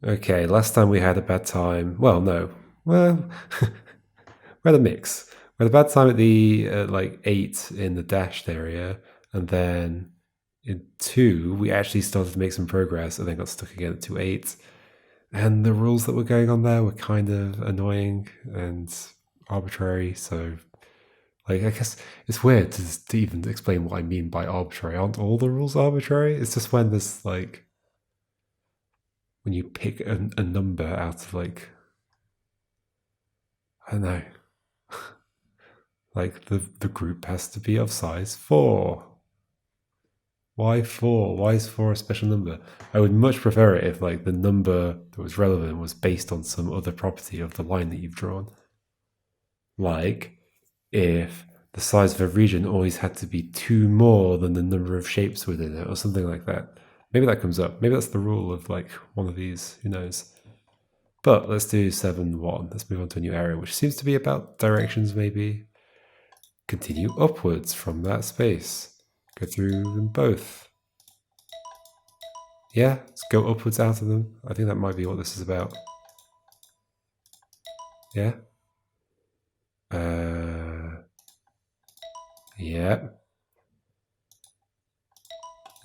Okay, last time we had a bad time. Well, no. Well, we had a mix. We had a bad time at the like 8 in the dashed area, and then in 2 we actually started to make some progress, and then got stuck again at 2.8. And the rules that were going on there were kind of annoying and arbitrary. So, like, I guess it's weird to even explain what I mean by arbitrary. Aren't all the rules arbitrary? It's just when there's like when you pick a number out of like I don't know, like the group has to be of size 4. Why 4? Why is 4 a special number? I would much prefer it if like the number that was relevant was based on some other property of the line that you've drawn. Like if the size of a region always had to be 2 more than the number of shapes within it, or something like that. Maybe that comes up. Maybe that's the rule of like one of these. Who knows? But let's do 7.1. Let's move on to a new area, which seems to be about directions, maybe. Continue upwards from that space. Go through them both. Yeah, let's go upwards out of them. I think that might be what this is about. Yeah. Yep.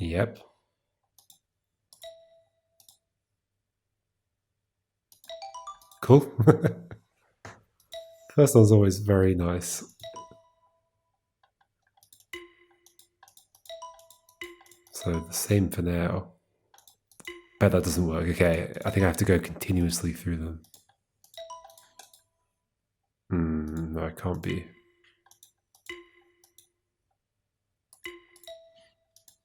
Yep. Cool. First one's always very nice. So the same for now. Bet that doesn't work. Okay, I think I have to go continuously through them. No, it can't be.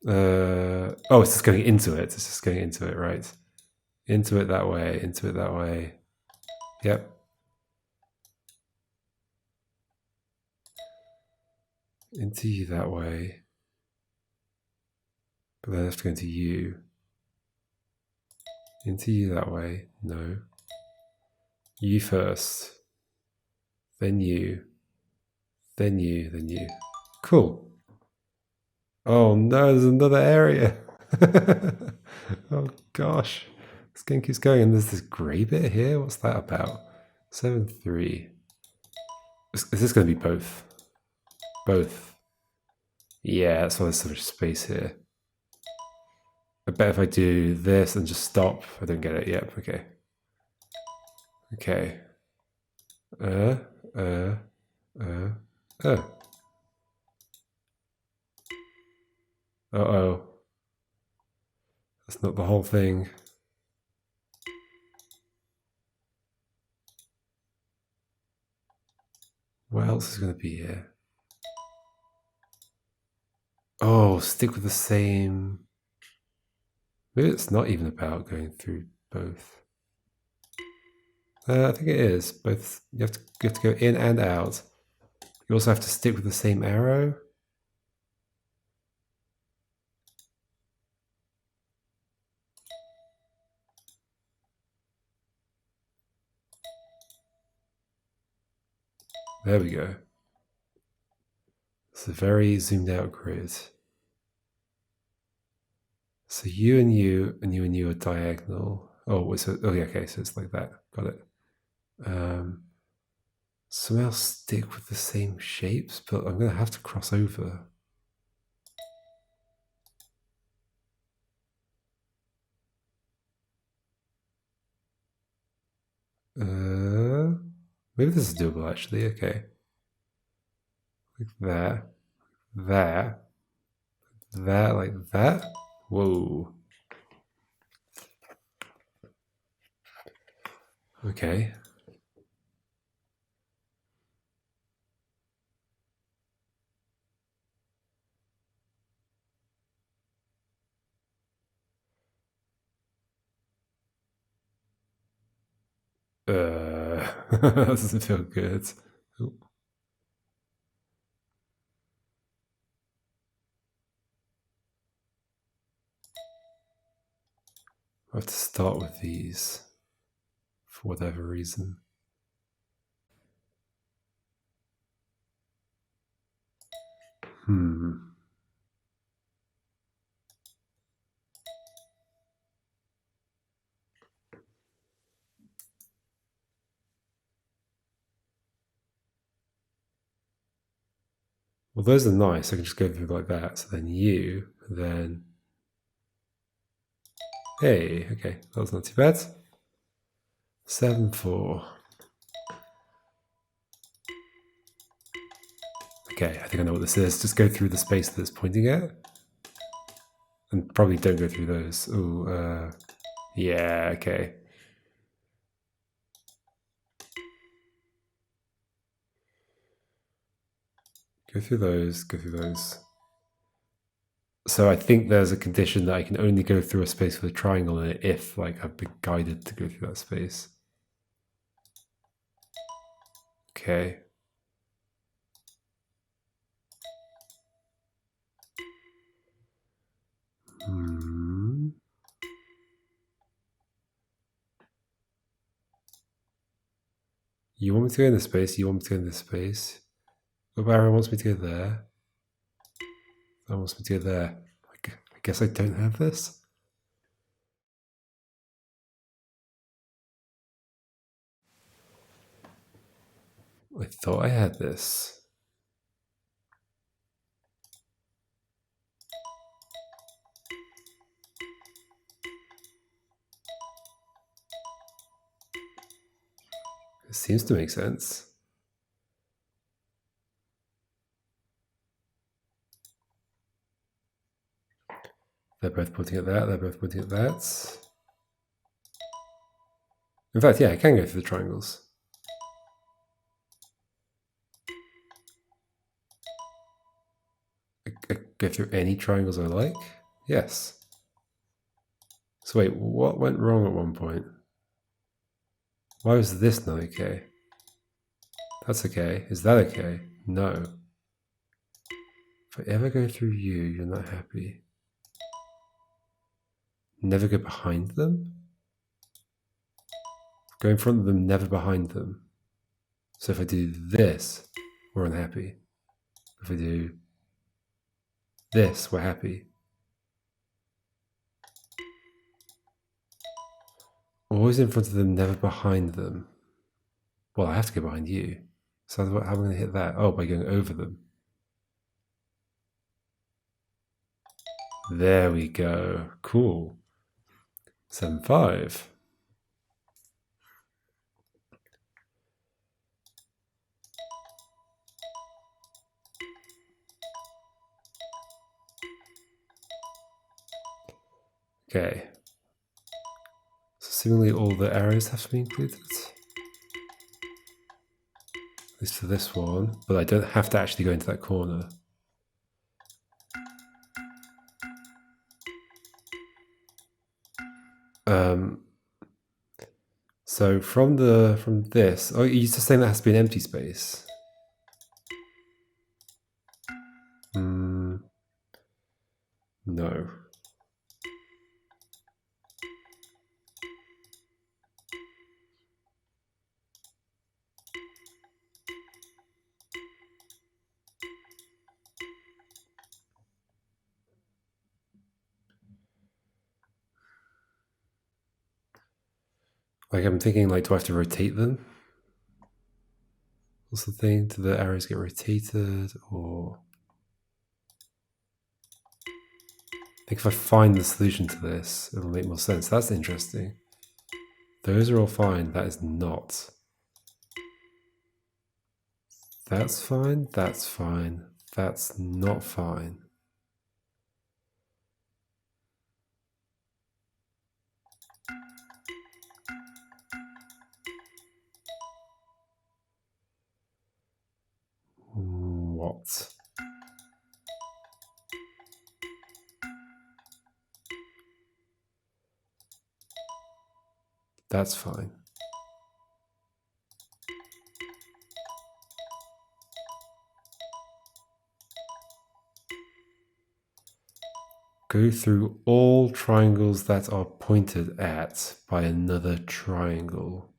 Oh, it's just going into it. It's just going into it, right? Into it that way, into it that way. Yep. Into you that way. But then I have to go into you. Into you that way. No. You first. Then you. Then you. Then you. Cool. Oh no, there's another area. Oh gosh. This game keeps going, and there's this grey bit here. What's that about? 7.3. Is this going to be both? Both. Yeah, that's why there's so much space here. I bet if I do this and just stop, I don't get it. Yep, okay. Okay. Uh, uh, uh. Uh-oh. That's not the whole thing. What else is going to be here? Oh, stick with the same. Maybe it's not even about going through both. I think it is. Both. You have to go in and out. You also have to stick with the same arrow. There we go. It's a very zoomed out grid. So you and you and you and you are diagonal. Oh, so yeah, okay, so it's like that. Got it. Somehow stick with the same shapes, but I'm gonna have to cross over. Maybe this is doable actually. Okay, like that, like that. Whoa. Okay. That doesn't feel good. Ooh. I have to start with these for whatever reason. Well, those are nice. I can just go through like that. So then you, then... Hey, okay, that was not too bad. 7, 4. Okay, I think I know what this is. Just go through the space that it's pointing at. And probably don't go through those. Oh, yeah, okay. Go through those, go through those. So I think there's a condition that I can only go through a space with a triangle in it if like I've been guided to go through that space. Okay. You want me to go in this space, you want me to go in this space. Oh, Barry wants me to go there. That wants me to go there. I guess I don't have this. I thought I had this. It seems to make sense. They're both pointing at that, they're both pointing at that. In fact, yeah, I can go through the triangles. I go through any triangles I like? Yes. So wait, what went wrong at one point? Why was this not okay? That's okay. Is that okay? No. If I ever go through you, you're not happy. Never go behind them? Go in front of them, never behind them. So if I do this, we're unhappy. If I do this, we're happy. Always in front of them, never behind them. Well, I have to go behind you. So how am I going to hit that? Oh, by going over them. There we go. Cool. 7, 5. Okay. So seemingly all the arrows have to be included. At least for this one. But I don't have to actually go into that corner. So from this, oh, you're just saying that has to be an empty space. No. Like I'm thinking, like, do I have to rotate them? What's the thing? Do the arrows get rotated, or? I think if I find the solution to this, it'll make more sense. That's interesting. Those are all fine. That is not. That's fine. That's fine. That's not fine. What? That's fine. Go through all triangles that are pointed at by another triangle.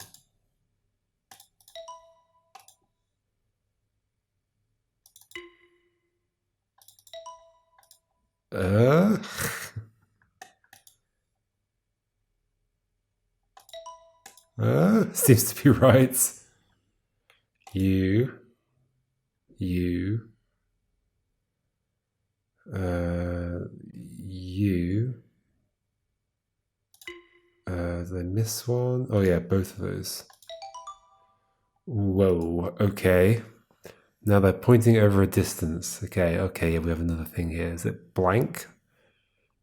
Seems to be right. You, U. Did I miss one? Oh yeah, both of those. Whoa, okay. Now they're pointing over a distance. Okay, yeah, we have another thing here. Is it blank?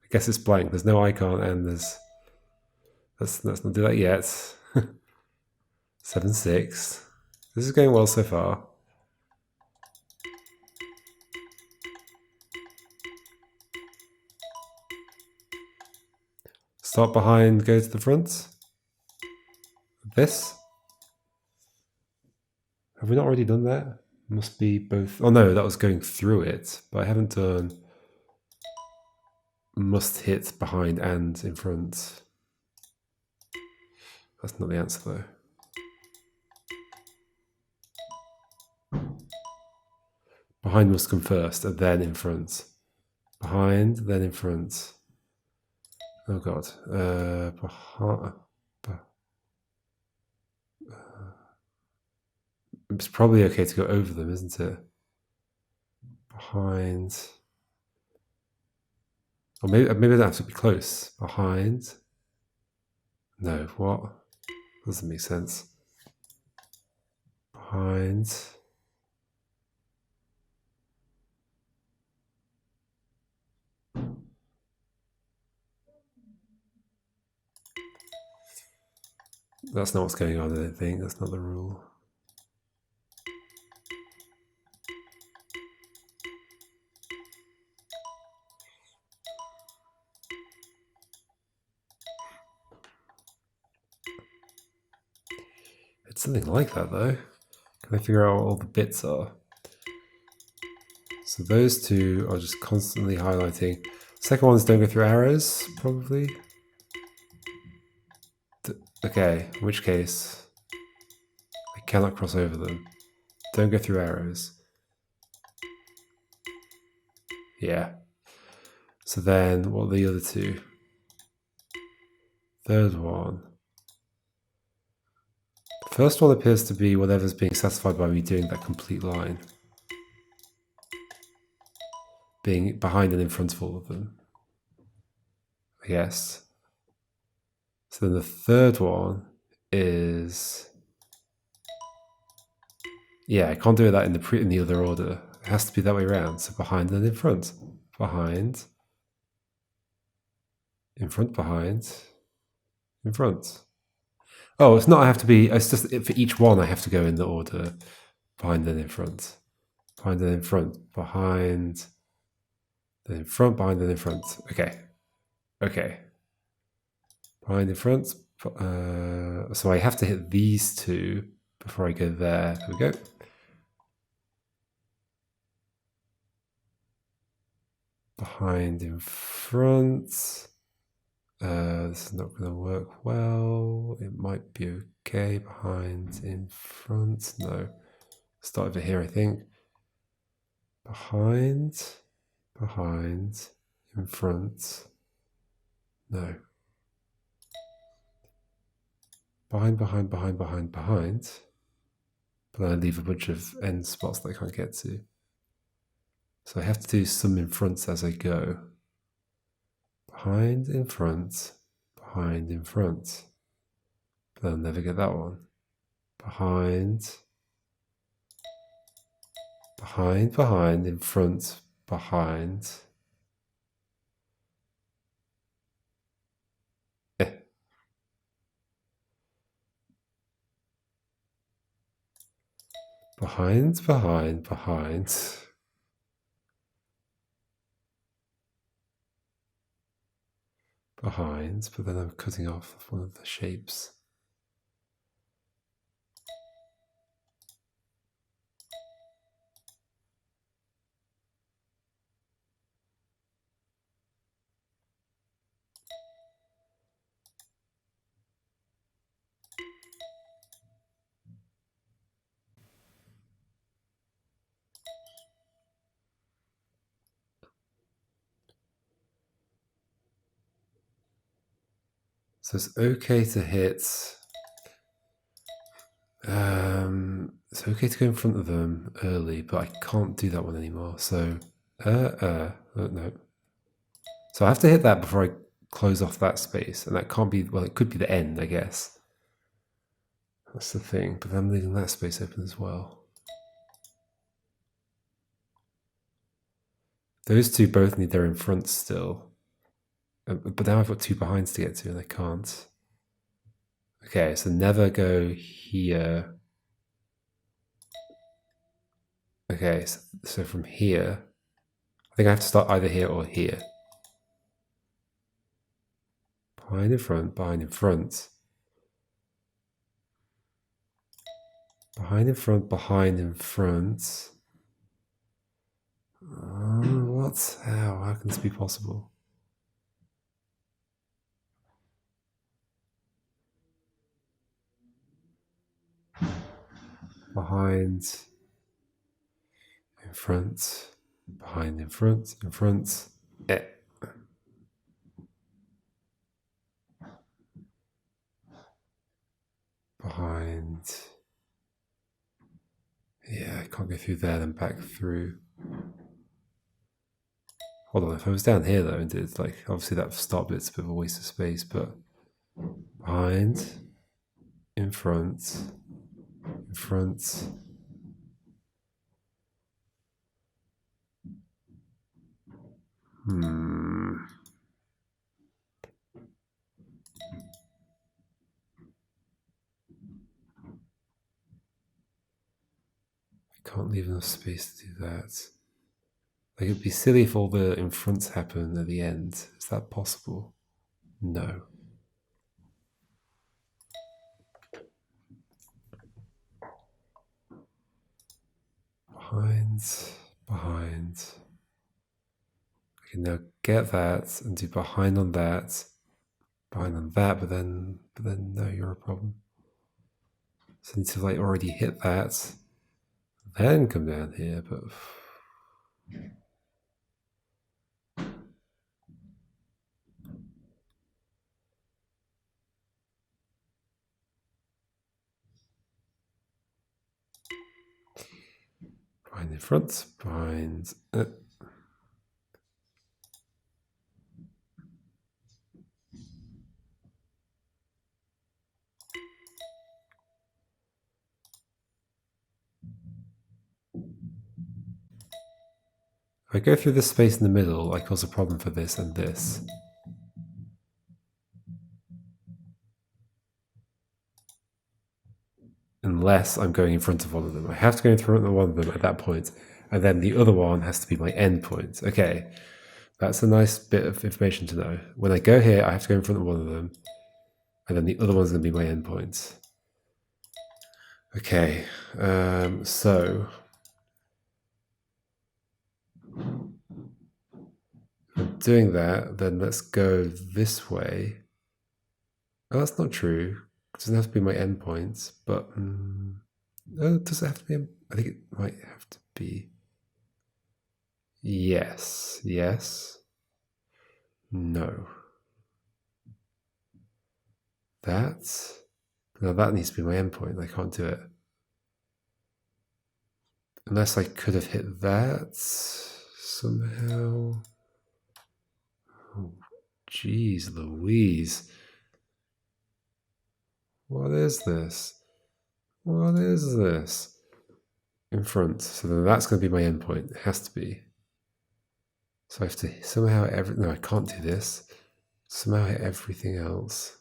I guess it's blank. There's no icon and there's... Let's not do that yet. 7, 6. This is going well so far. Start behind, go to the front. This. Have we not already done that? Must be both. Oh no, that was going through it. But I haven't done must hit behind and in front. That's not the answer though. Behind must come first and then in front. Behind, then in front. Oh god. It's probably okay to go over them, isn't it? Behind. Or maybe I don't have to be close. Behind. No, what? Doesn't make sense. Behind. That's not what's going on, I don't think. That's not the rule. It's something like that, though. Can I figure out what all the bits are? So those two are just constantly highlighting. Second ones don't go through arrows, probably. Okay, in which case I cannot cross over them. Don't go through arrows. Yeah. So then, what are the other two? Third one. First one appears to be whatever's being satisfied by me doing that complete line. Being behind and in front of all of them. I guess. So then the third one is... Yeah, I can't do that in the other order. It has to be that way around. So behind and in front. Behind. In front, behind. In front. Oh, it's not I have to be... It's just for each one I have to go in the order. Behind and in front. Behind and in front. Behind... Then in front, behind and in front. Okay. Okay. Behind in front. So I have to hit these two before I go there. There we go. Behind in front. This is not going to work well. It might be okay. Behind in front. No. Start over here, I think. Behind. Behind. In front. No. Behind, behind, behind, behind, behind. But then I leave a bunch of end spots that I can't get to. So I have to do some in front as I go. Behind, in front, behind, in front. But I'll never get that one. Behind, behind, behind, in front, behind. Behind, behind, behind. Behind, but then I'm cutting off one of the shapes. So it's okay to hit. It's okay to go in front of them early, but I can't do that one anymore. So No. So I have to hit that before I close off that space, and that can't be, well, it could be the end, I guess. That's the thing, but I'm leaving that space open as well. Those two both need their in front still. But now I've got two behinds to get to, and I can't. Okay, so never go here. Okay, so from here, I think I have to start either here or here. Behind in front, behind in front. Behind in front, behind in front. What? How? How can this be possible? Behind, in front, behind, in front, in front. Eh. Behind. Yeah, I can't go through there, then back through. Hold on, if I was down here though and did, like, obviously that start bit's a bit of a waste of space, but behind, in front, in front. I can't leave enough space to do that. Like, it'd be silly if all the in fronts happen at the end. Is that possible? No. Behind, behind. I can now get that and do behind on that, but then no, you're a problem. So I need to like already hit that, then come down here, but behind in front, behind. If I go through this space in the middle, I cause a problem for this and this. Unless I'm going in front of one of them. I have to go in front of one of them at that point, and then the other one has to be my end point. Okay, that's a nice bit of information to know. When I go here, I have to go in front of one of them, and then the other one's going to be my end point. Okay, so if I'm doing that, then let's go this way. Oh, that's not true. It doesn't have to be my end point, but does it have to be? I think it might have to be. Yes, yes. No. No, that needs to be my endpoint. I can't do it. Unless I could have hit that somehow. Oh, jeez Louise. What is this? What is this? In front. So then that's going to be my endpoint. It has to be. So I have to somehow no, I can't do this. Somehow hit everything else.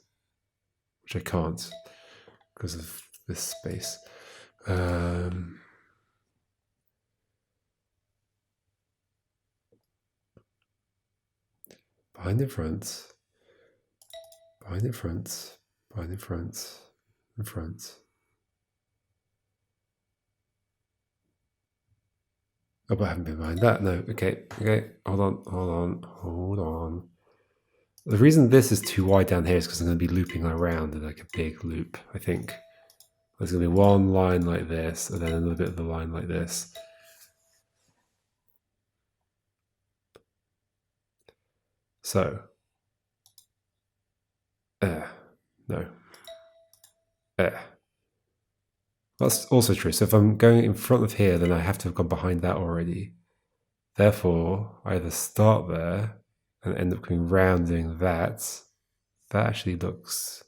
Which I can't because of this space. Behind in front. Behind in front. Behind in front. In front. Oh, but I haven't been behind that. No. Okay. Hold on. The reason this is too wide down here is because I'm going to be looping around in like a big loop, I think. There's going to be one line like this, and then another bit of the line like this. So, no. That's also true. So if I'm going in front of here, then I have to have gone behind that already. Therefore, I either start there and end up going round doing that. That actually looks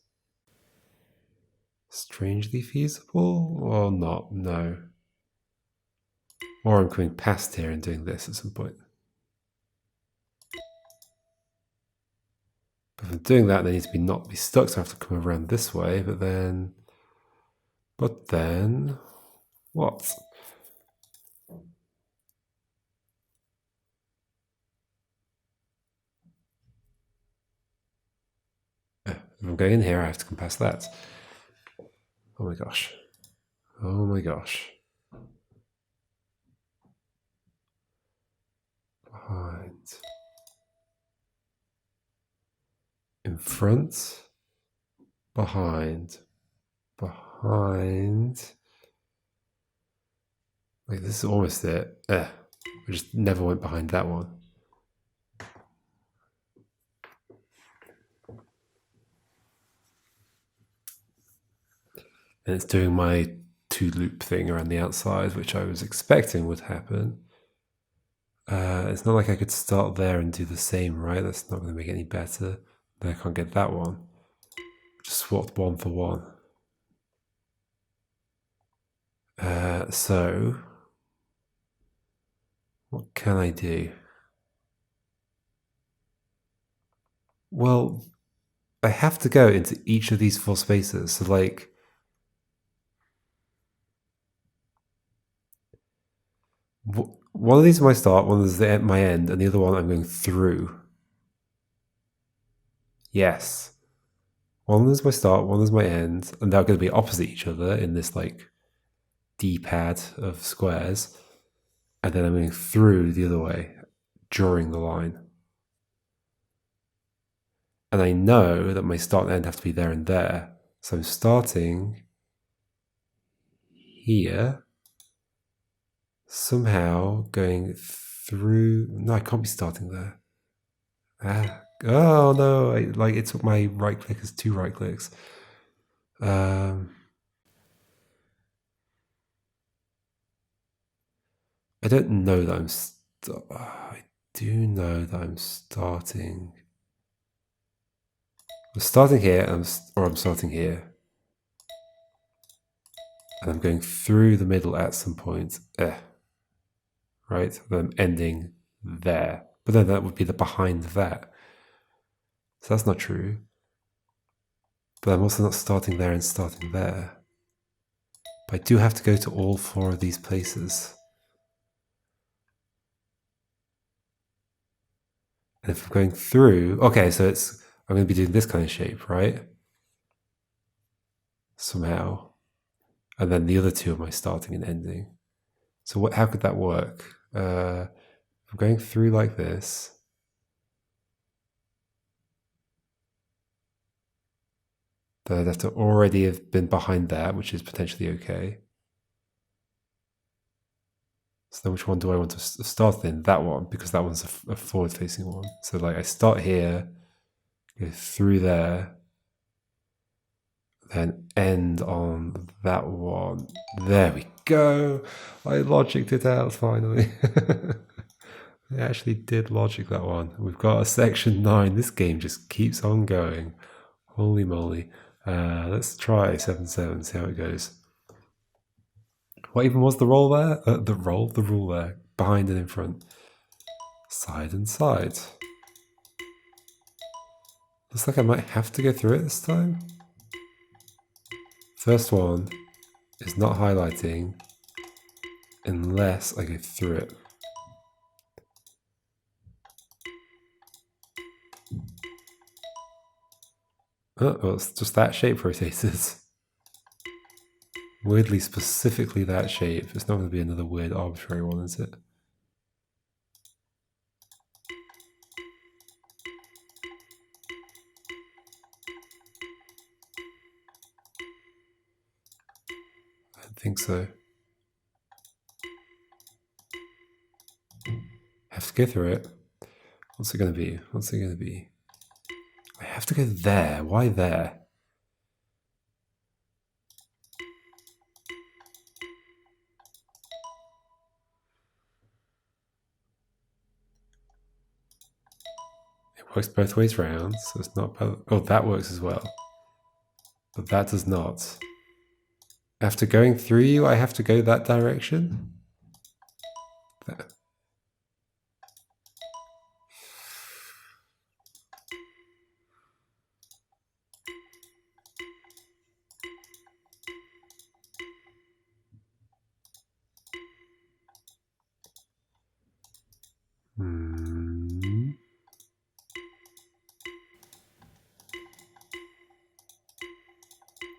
strangely feasible, or not? No. Or I'm coming past here and doing this at some point. But if I'm doing that, they need to not be stuck, so I have to come around this way, but then what? If I'm going in here, I have to come past that. Oh my gosh. Oh my gosh. Behind. In front. Behind. Behind. Like, this is almost it. We just never went behind that one. And it's doing my 2-loop thing around the outside, which I was expecting would happen. It's not like I could start there and do the same, right? That's not going to make it any better. Then I can't get that one. Just swapped one for one. So, what can I do? Well, I have to go into each of these 4 spaces. So, like, one of these is my start, one is my end, and the other one I'm going through. Yes. One is my start, one is my end, and they're going to be opposite each other in this, like, D-pad of squares. And then I'm going through the other way during the line. And I know that my start and end have to be there and there. So I'm starting here, somehow going through. No, I can't be starting there. Oh no! It took my right click as 2 right clicks. I don't know that I do know that I'm starting. I'm starting here, or I'm starting here. And I'm going through the middle at some point. Right? Then I'm ending there. But then that would be the behind that. So that's not true. But I'm also not starting there and starting there. But I do have to go to all 4 of these places. And if I'm going through, okay, so I'm going to be doing this kind of shape, right? Somehow. And then the other 2 are my starting and ending. So how could that work? I'm going through like this. Then I'd have to already have been behind that, which is potentially okay. So then which one do I want to start in? That one, because that one's a forward-facing one. So like I start here, go through there, then end on that one. There we go. I logicked it out finally. I actually did logic that one. We've got a section 9. This game just keeps on going. Holy moly. Let's try 7-7, see how it goes. What even was the roll there? The rule there. Behind and in front. Side and side. Looks like I might have to go through it this time. First one is not highlighting unless I go through it. Oh, well, it's just that shape rotated. Weirdly, specifically that shape. It's not going to be another weird arbitrary one, is it? I don't think so. I have to go through it. What's it going to be? What's it going to be? I have to go there. Why there? Works both ways round, so it's not... Oh, that works as well. But that does not. After going through you, I have to go that direction? That.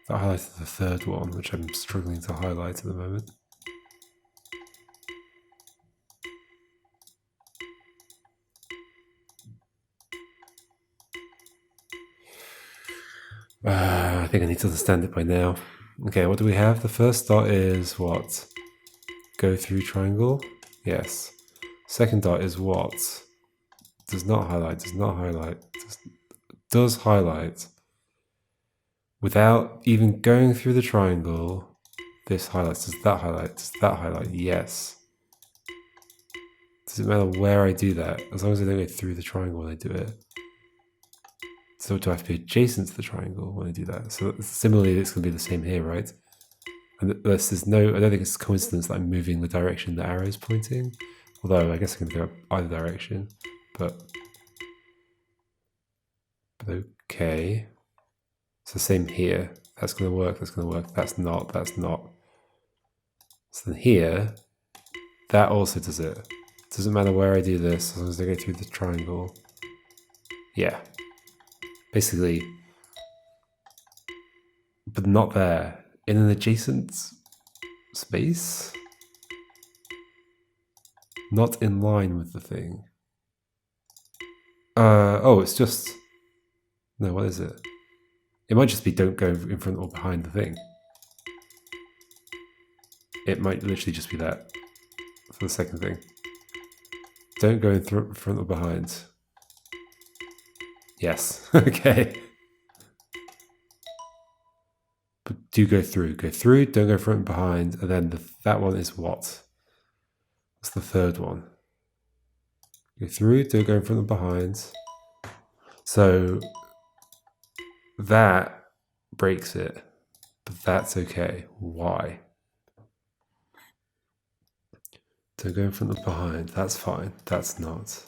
That highlighted the third one, which I'm struggling to highlight at the moment. I think I need to understand it by now. Okay, what do we have? The first dot is what? Go through triangle? Yes. Second dot is what? Does not highlight, does not highlight, does highlight. Without even going through the triangle, this highlights. Does that highlight? Does that highlight? Yes. Does it matter where I do that? As long as I don't go through the triangle when I do it. So do I have to be adjacent to the triangle when I do that? So similarly, it's going to be the same here, right? And this is no, I don't think it's a coincidence that I'm moving the direction the arrow is pointing. Although I guess I can go either direction, but okay. So same here. That's going to work, that's going to work. That's not, that's not. So then here, that also does it. Doesn't matter where I do this, as long as I go through the triangle. Yeah. Basically, but not there. In an adjacent space? Not in line with the thing. Oh, it's just... No, what is it? It might just be don't go in front or behind the thing. It might literally just be that for the second thing. Don't go in front or behind. Yes, okay. But do go through. Go through, don't go front and behind, and then that one is what? What's the third one? Go through, don't go in front and behind. So that breaks it, but that's okay. Why? Don't go in front and behind. That's fine. That's not.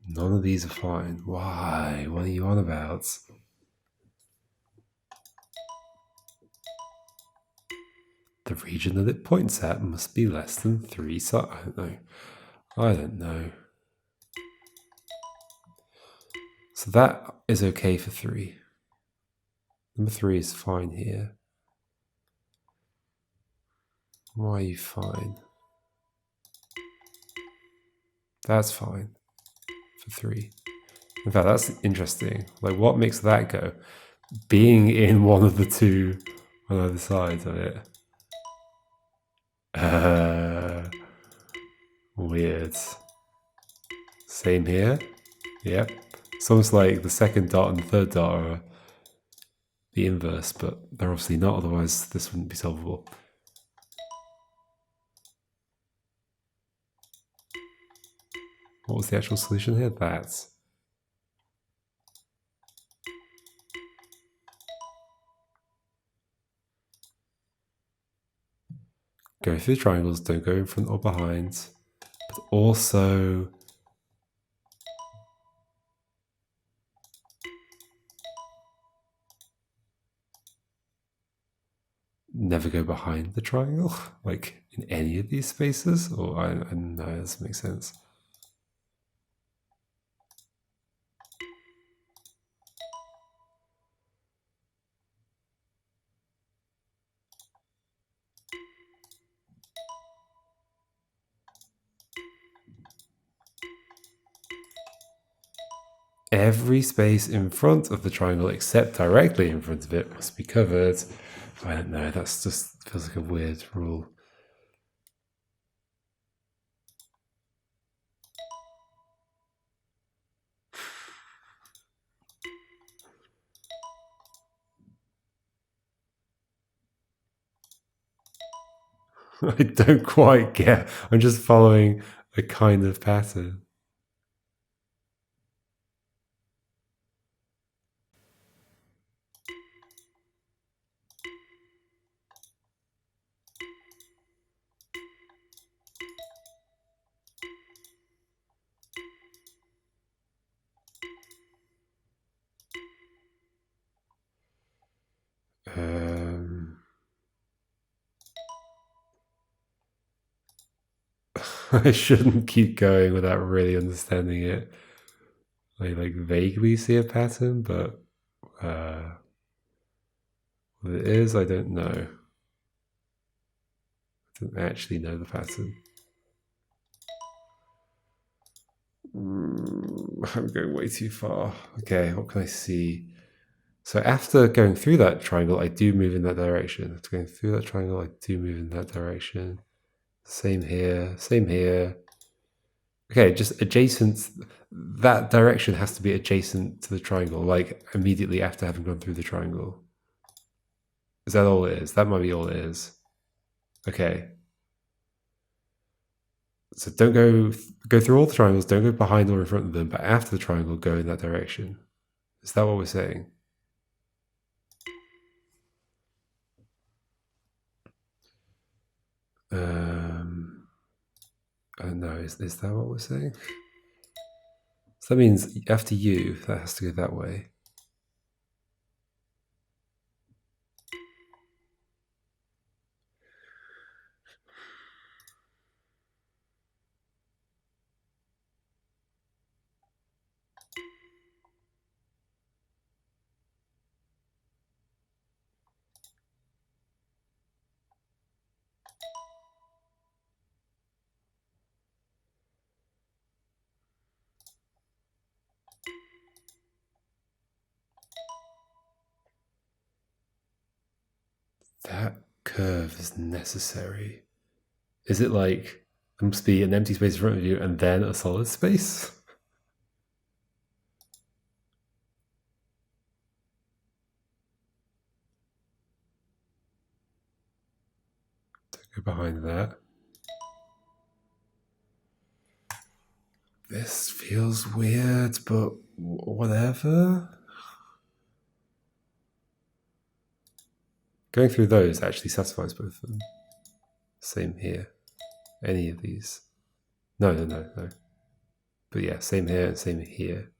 None of these are fine. Why? What are you on about? The region that it points at must be less than 3 sides. I don't know. I don't know. So that is okay for 3. Number 3 is fine here. Why are you fine? That's fine for 3. In fact, that's interesting. Like, what makes that go? Being in one of the two on either side of it. Weird. Same here. Yep. It's almost like the second dot and the third dot are the inverse, but they're obviously not, otherwise this wouldn't be solvable. What was the actual solution here? That. Go through triangles, don't go in front or behind, but also never go behind the triangle, like in any of these spaces, or I don't know, this makes sense. Every space in front of the triangle except directly in front of it must be covered. I don't know, that's just feels like a weird rule. I don't quite get. I'm just following a kind of pattern. I shouldn't keep going without really understanding it. I like vaguely see a pattern, but what it is, I don't know. I don't actually know the pattern. I'm going way too far. Okay, what can I see? So after going through that triangle, I do move in that direction. After going through that triangle, I do move in that direction. Same here, same here. Okay, just adjacent. That direction has to be adjacent to the triangle, like immediately after having gone through the triangle. Is that all it is? That might be all it is. Okay. So don't go through all the triangles, don't go behind or in front of them, but after the triangle, go in that direction. Is that what we're saying? I don't know. Is that what we're saying? So that means after you, that has to go that way. That curve is necessary. Is it like there must be an empty space in front of you and then a solid space? Don't go behind that. This feels weird, but whatever. Going through those actually satisfies both of them. Same here. Any of these. No. But yeah, same here and same here.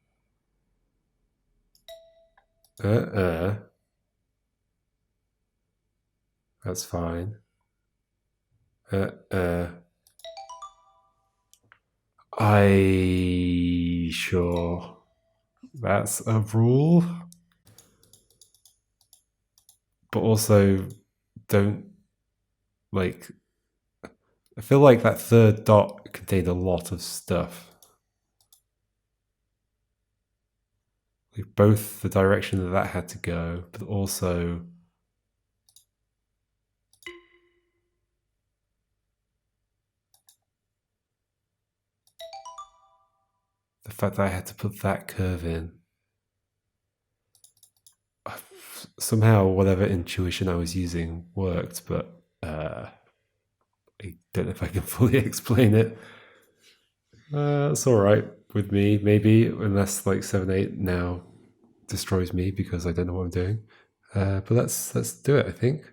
That's fine. I sure that's a rule. But also don't like I feel like that third dot contained a lot of stuff. Like both the direction that had to go, but also the fact that I had to put that curve in. Somehow, whatever intuition I was using worked, but I don't know if I can fully explain it. It's all right with me, maybe, unless like 7/8 now destroys me because I don't know what I'm doing. But let's do it, I think.